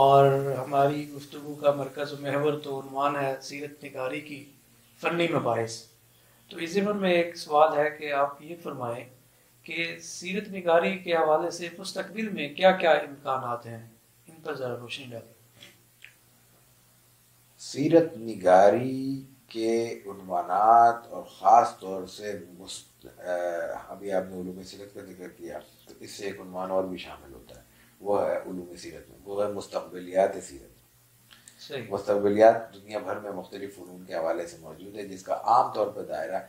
اور ہماری گفتگو کا مرکز و محور تو عنوان ہے سیرت نگاری کی فنی مباحث۔ تو اس ضمن میں ایک سوال ہے کہ آپ یہ فرمائیں کہ سیرت نگاری کے حوالے سے مستقبل میں کیا کیا امکانات ہیں، ان پر ذرا روشنی ڈالیں۔ سیرت نگاری کے عنوانات اور خاص طور سے ابھی آپ نے علوم سیرت کا ذکر کیا تو اس سے ایک عنوان اور بھی شامل ہوتا ہے، وہ ہے علوم سیرت میں، وہ ہے مستقبلیات سیرت۔ صحیح۔ مستقبلیات دنیا بھر میں مختلف فنون کے حوالے سے موجود ہے، جس کا عام طور پر دائرہ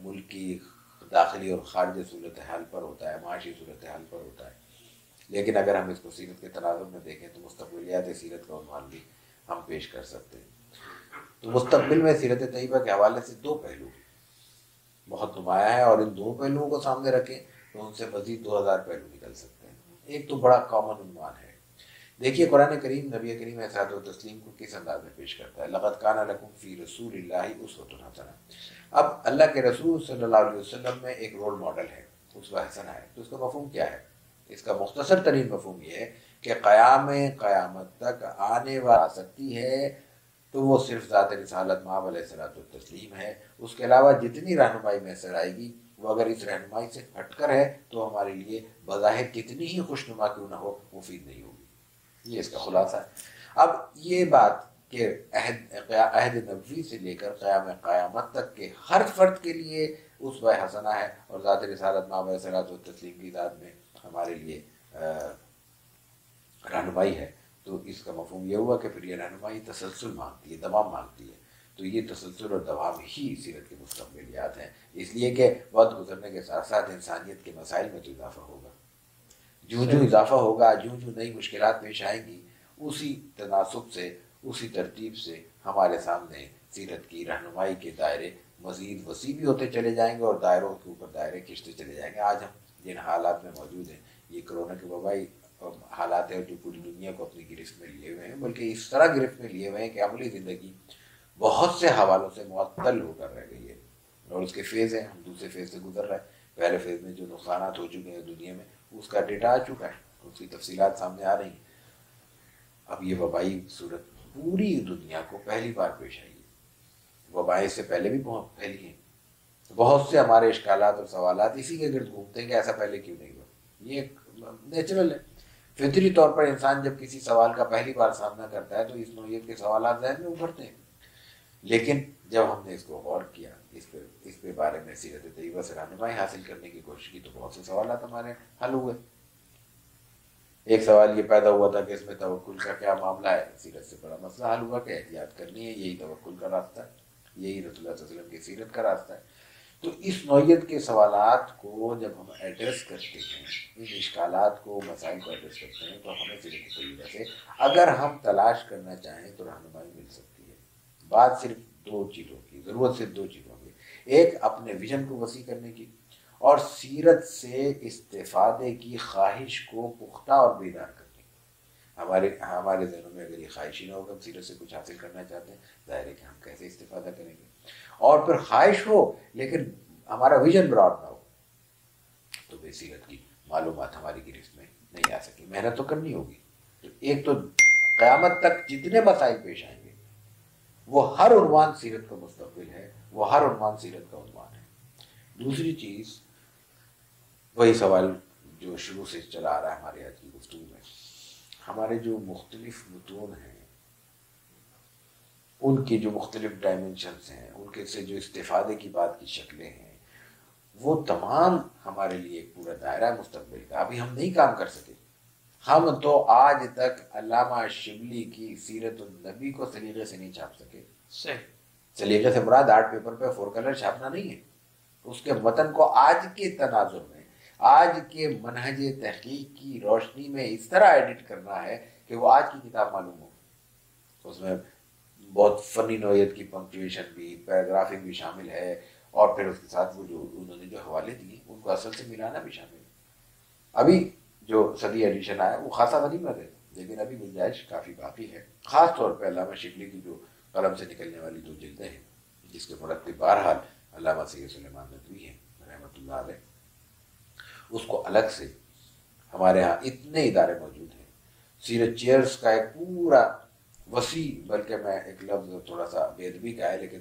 ملک کی داخلی اور خارجی صورتحال پر ہوتا ہے، معاشی صورتحال پر ہوتا ہے۔ لیکن اگر ہم اس کو سیرت کے تناظر میں دیکھیں تو مستقبلیات سیرت کا عنوان بھی ہم پیش کر سکتے ہیں۔ تو مستقبل میں سیرت طیبہ کے حوالے سے دو پہلو بہت نمایاں ہیں، اور ان دو پہلوؤں کو سامنے رکھیں تو ان سے مزید 2000 پہلو نکل سکتے ہیں۔ ایک تو بڑا کامن عنوان ہے، دیکھیے قرآن کریم نبی کریم علیہ الصلوۃ والتسلیم کو کس انداز میں پیش کرتا ہے، لقد کان لکم فی رسول اللہ اسوۃ حسنہ۔ اب اللہ کے رسول صلی اللہ علیہ وسلم میں ایک رول ماڈل ہے، اسوہ حسنہ ہے، تو اس کا مفہوم کیا ہے؟ اس کا مختصر ترین مفہوم یہ ہے کہ قیامت تک آنے والی آ سکتی ہے تو وہ صرف ذات رسالت مآب علیہ الصلوۃ والتسلیم ہے۔ اس کے علاوہ جتنی رہنمائی میسر آئے گی وہ اگر اس رہنمائی سے ہٹ کر ہے تو ہمارے لیے بظاہر کتنی ہی خوشنما کیوں نہ ہو مفید نہیں ہوگی۔ یہ اس کا خلاصہ ہے۔ اب یہ بات کہ عہد نبوی سے لے کر قیامت تک کے ہر فرد کے لیے اسوہ حسنہ ہے، اور ذات رسالت مآب علیہ الصلوۃ والتسلیم کی ذات میں ہمارے لیے رہنمائی ہے، تو اس کا مفہوم یہ ہوا کہ پھر یہ رہنمائی تسلسل مانگتی ہے، دوام مانگتی ہے، تو یہ تسلسل اور دوام ہی سیرت کے مستقبلیات ہیں، اس لیے کہ وقت گزرنے کے ساتھ ساتھ انسانیت کے مسائل میں تو اضافہ ہوگا، جو اضافہ ہوگا، جو نئی مشکلات پیش آئیں گی، اسی تناسب سے، اسی ترتیب سے ہمارے سامنے سیرت کی رہنمائی کے دائرے مزید وسیع بھی ہوتے چلے جائیں گے، اور دائروں کے اوپر دائرے کھنچتے چلے جائیں گے۔ آج ہم جن حالات میں موجود ہیں، یہ کرونا کے وبائی حالات ہیں جو پوری دنیا کو اپنی گرفت میں لیے ہوئے ہیں، بلکہ اس طرح گرفت میں لیے ہوئے ہیں کہ عملی زندگی بہت سے حوالوں سے معطل ہو کر رہ گئی ہے، اور اس کے فیز ہیں، ہم دوسرے فیز سے گزر رہے ہیں۔ پہلے فیز میں جو نقصانات ہو چکے ہیں دنیا میں، اس کا ڈیٹا آ چکا ہے، اس کی تفصیلات سامنے آ رہی ہیں۔ اب یہ وبائی صورت پوری دنیا کو پہلی بار پیش آئی ہے، وبائی سے پہلے بھی بہت پھیلی ہیں، بہت سے ہمارے اشکالات اور سوالات اسی کے گرد گھومتے ہیں کہ ایسا پہلے کیوں نہیں ہوا۔ یہ نیچرل ہے، فطری طور پر انسان جب کسی سوال کا پہلی بار سامنا کرتا ہے تو اس نوعیت کے سوالات ذہن میں ابھرتے ہیں، لیکن جب ہم نے اس کو غور کیا، اس پہ بارے میں سیرت طیبہ سے رہنمائی حاصل کرنے کی کوشش کی، تو بہت سے سوالات ہمارے حل ہوئے۔ ایک سوال یہ پیدا ہوا تھا کہ اس میں توکل کا کیا معاملہ ہے، سیرت سے بڑا مسئلہ حل ہوا کہ احتیاط کرنی ہے، یہی توکل کا راستہ ہے، یہی رسول اللہ صلی اللہ علیہ وسلم کی سیرت کا راستہ ہے۔ تو اس نوعیت کے سوالات کو جب ہم ایڈریس کرتے ہیں، ان اشکالات کو، مسائل کو ایڈریس کرتے ہیں، تو ہمیں سیرت طیبہ سے اگر ہم تلاش کرنا چاہیں تو رہنمائی مل سکتی ہے۔ بات صرف دو چیزوں کی، ضرورت صرف دو چیزوں کی، ایک اپنے ویژن کو وسیع کرنے کی، اور سیرت سے استفادے کی خواہش کو پختہ اور بیدار کرنے کی۔ ہمارے ذہنوں میں اگر یہ خواہش ہی نہ ہوگا ہم سیرت سے کچھ حاصل کرنا چاہتے ہیں، ظاہر ہے کہ ہم کیسے استفادہ کریں گے؟ اور پھر خواہش ہو لیکن ہمارا ویژن براڈ نہ ہو تو بے سیرت کی معلومات ہماری گرفت میں نہیں آ سکی، محنت تو کرنی ہوگی۔ تو ایک تو قیامت تک جتنے مسائل پیش آئیں گے وہ ہر عنوان سیرت کا مستقبل ہے، وہ ہر عنوان سیرت کا عنوان ہے۔ دوسری چیز وہی سوال جو شروع سے چلا آ رہا ہے ہمارے آج کی گفتگو میں، ہمارے جو مختلف متون ہیں، ان کی جو مختلف ڈائمنشنز ہیں، ان کے سے جو استفادے کی بات کی شکلیں ہیں، وہ تمام ہمارے لیے ایک پورا دائرہ مستقبل کا۔ ابھی ہم نہیں کام کر سکے، ہم تو آج تک علامہ شبلی کی سیرت النبی کو سلیقے سے نہیں چھاپ سکے۔ سلیقے سے مراد آرٹ پیپر پہ 4 کلر چھاپنا نہیں ہے، اس کے متن کو آج کے تناظر میں، آج کے منہج تحقیق کی روشنی میں اس طرح ایڈٹ کرنا ہے کہ وہ آج کی کتاب معلوم ہو۔ اس میں بہت فنی نوعیت کی پنکچویشن بھی، پیراگرافنگ بھی شامل ہے، اور پھر اس کے ساتھ وہ جو انہوں نے جو حوالے دیے ان کو اصل سے ملانا بھی شامل ہے۔ ابھی جو صدی ایڈیشن آیا وہ خاصا غنیمت ہے، لیکن ابھی گنجائش کافی باقی ہے، خاص طور پہ علامہ شبلی کی جو قلم سے نکلنے والی 2 جلدیں ہیں، جس کے مرتب بہرحال علامہ سید سلیمان ندوی ہیں رحمۃ اللہ علیہ، اس کو الگ سے ہمارے ہاں اتنے ادارے موجود ہیں سیرت چیئرز کا ایک پورا وسیع، بلکہ میں ایک لفظ تھوڑا سا بے ادبی کا ہے لیکن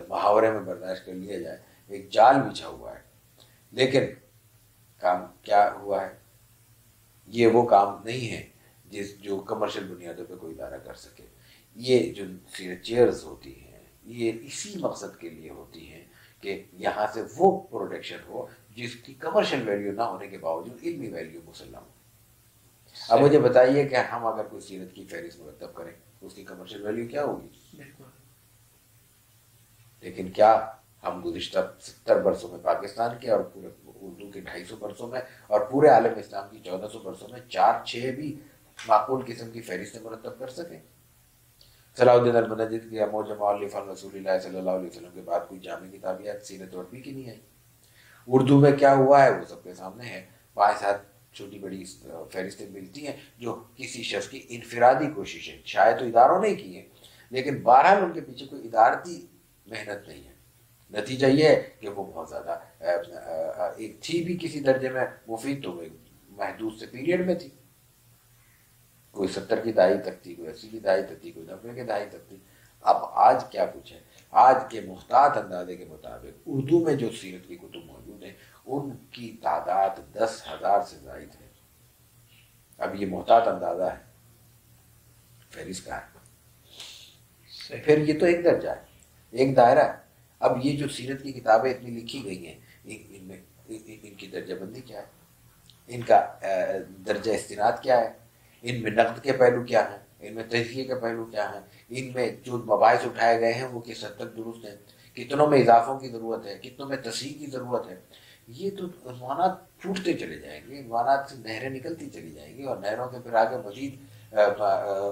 محاورے میں برداشت کر لیا جائے، ایک جال بچھا ہوا ہے. لیکن کام کیا ہوا ہے؟ یہ وہ کام نہیں ہے جو کمرشل بنیادوں پہ کوئی ادارہ کر سکے. یہ جو سیرت چیئرز ہوتی ہیں یہ اسی مقصد کے لیے ہوتی ہیں کہ یہاں سے وہ پروڈکشن ہو جس کی کمرشل ویلیو نہ ہونے کے باوجود علمی ویلیو مسلم ہو. اب مجھے بتائیے کہ ہم اگر کوئی سیرت کی فہرست مرتب کریں تو اس کی کمرشل ویلیو کیا ہوگی؟ بالکل. لیکن کیا ہم گزشتہ 70 برسوں میں پاکستان کے اور پورے اردو کے 250 برسوں میں اور پورے عالم اسلام کی 1400 برسوں میں 4-6 بھی معقول قسم کی فہرستیں مرتب کر سکیں؟ صلاح الدین المنجد کی موجم مؤلف عن رسول اللہ صلی اللہ علیہ وسلم کے بعد کوئی جامع کتابیات سیرت عربی کی نہیں آئی. اردو میں کیا ہوا ہے وہ سب کے سامنے ہے. 5-7 چھوٹی بڑی فہرستیں ملتی ہیں جو کسی شخص کی انفرادی کوشش ہے، شاید تو اداروں نے کی ہیں لیکن بہرحال ان کے پیچھے کوئی ادارتی محنت نہیں ہے. نتیجہ یہ ہے کہ وہ بہت زیادہ ایک تھی بھی کسی درجے میں مفید تو محدود سے پیریڈ میں تھی. کوئی 70 کی دہائی تک تھی، کوئی 80 کی دہائی تک تھی، کوئی 90 کی دہائی تک تھی. اب آج کیا کچھ ہے؟ آج کے محتاط اندازے کے مطابق اردو میں جو سیرت کی کتب موجود ہیں ان کی تعداد 10,000 سے زائد ہے. اب یہ محتاط اندازہ ہے، فہرست کا ہے. پھر یہ تو ایک درجہ ہے، ایک دائرہ ہے. اب یہ جو سیرت کی کتابیں اتنی لکھی گئی ہیں ان میں ان کی درجہ بندی کیا ہے؟ ان کا درجہ استناد کیا ہے؟ ان میں نقد کے پہلو کیا ہیں؟ ان میں تجزیے کے پہلو کیا ہیں؟ ان میں جو مباحث اٹھائے گئے ہیں وہ کس حد تک درست ہیں؟ کتنوں میں اضافوں کی ضرورت ہے؟ کتنوں میں تصحیح کی ضرورت ہے؟ یہ تو عنوانات پھوٹتے چلے جائیں گے، عنوانات سے نہریں نکلتی چلی جائیں گی اور نہروں کے پھر آگے مزید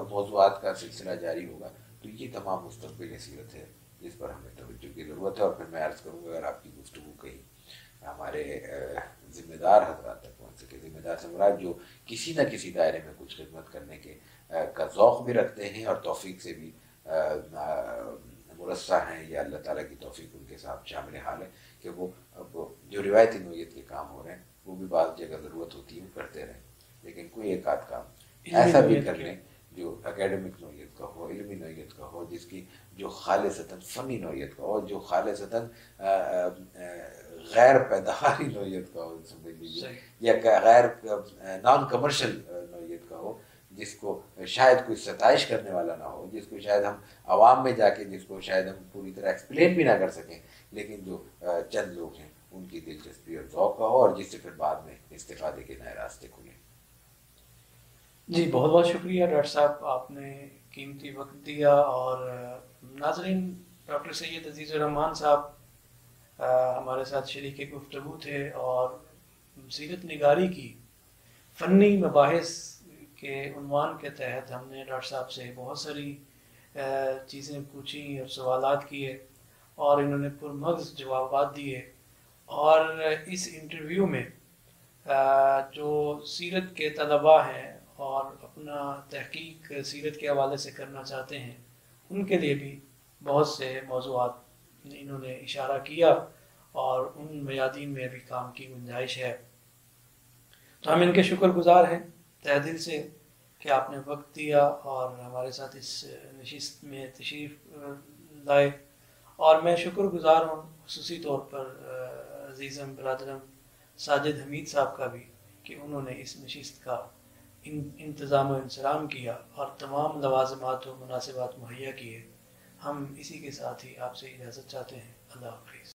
موضوعات کا سلسلہ جاری ہوگا. تو یہ تمام مستقبل سیرت ہے جس پر ہمیں توجہ کی ضرورت ہے. اور پھر میں عرض کروں گا اگر آپ کی گفتگو کہیں ہمارے ذمہ دار حضرات تک پہنچ سکے، ذمہ دار سے مراد جو کسی نہ کسی دائرے میں کچھ خدمت کرنے کے کا ذوق بھی رکھتے ہیں اور توفیق سے بھی مرصع ہیں، یا اللہ تعالیٰ کی توفیق ان کے ساتھ شامل حال ہے کہ وہ جو روایتی نوعیت کے کام ہو رہے ہیں وہ بھی بعض جگہ ضرورت ہوتی ہے کرتے رہیں. لیکن کوئی ایک آدھ کام ایسا بھی کر لیں جو اکیڈمک نوعیت کا ہو، علمی نوعیت کا ہو، جس کی جو خالصتاً فنی نوعیت کا ہو، جو خالصتاً غیر پیداواری نوعیت کا ہو سمجھ لیجیے، یا غیر نان کمرشل نوعیت کا ہو، جس کو شاید کوئی ستائش کرنے والا نہ ہو، جس کو شاید ہم عوام میں جا کے جس کو شاید ہم پوری طرح ایکسپلین بھی نہ کر سکیں، لیکن جو چند لوگ ہیں ان کی دلچسپی اور ذوق کا ہو اور جس سے پھر بعد میں استفادے کے نئے راستے کھلیں. جی بہت بہت شکریہ ڈاکٹر صاحب، آپ نے قیمتی وقت دیا. اور ناظرین، ڈاکٹر سید عزیز الرحمان صاحب ہمارے ساتھ شریک گفتگو تھے اور سیرت نگاری کی فنی مباحث کے عنوان کے تحت ہم نے ڈاکٹر صاحب سے بہت ساری چیزیں پوچھیں اور سوالات کیے اور انہوں نے پرمغز جوابات دیے. اور اس انٹرویو میں جو سیرت کے طلباء ہیں اور اپنا تحقیق سیرت کے حوالے سے کرنا چاہتے ہیں ان کے لیے بھی بہت سے موضوعات انہوں نے اشارہ کیا اور ان میادین میں بھی کام کی گنجائش ہے. تو ہم ان کے شکر گزار ہیں تہ دل سے کہ آپ نے وقت دیا اور ہمارے ساتھ اس نشست میں تشریف لائے. اور میں شکر گزار ہوں خصوصی طور پر عزیزم برادرم ساجد حمید صاحب کا بھی کہ انہوں نے اس نشست کا انتظام و انسلام کیا اور تمام لوازمات و مناسبات مہیا کیے. ہم اسی کے ساتھ ہی آپ سے اجازت چاہتے ہیں. اللہ حافظ.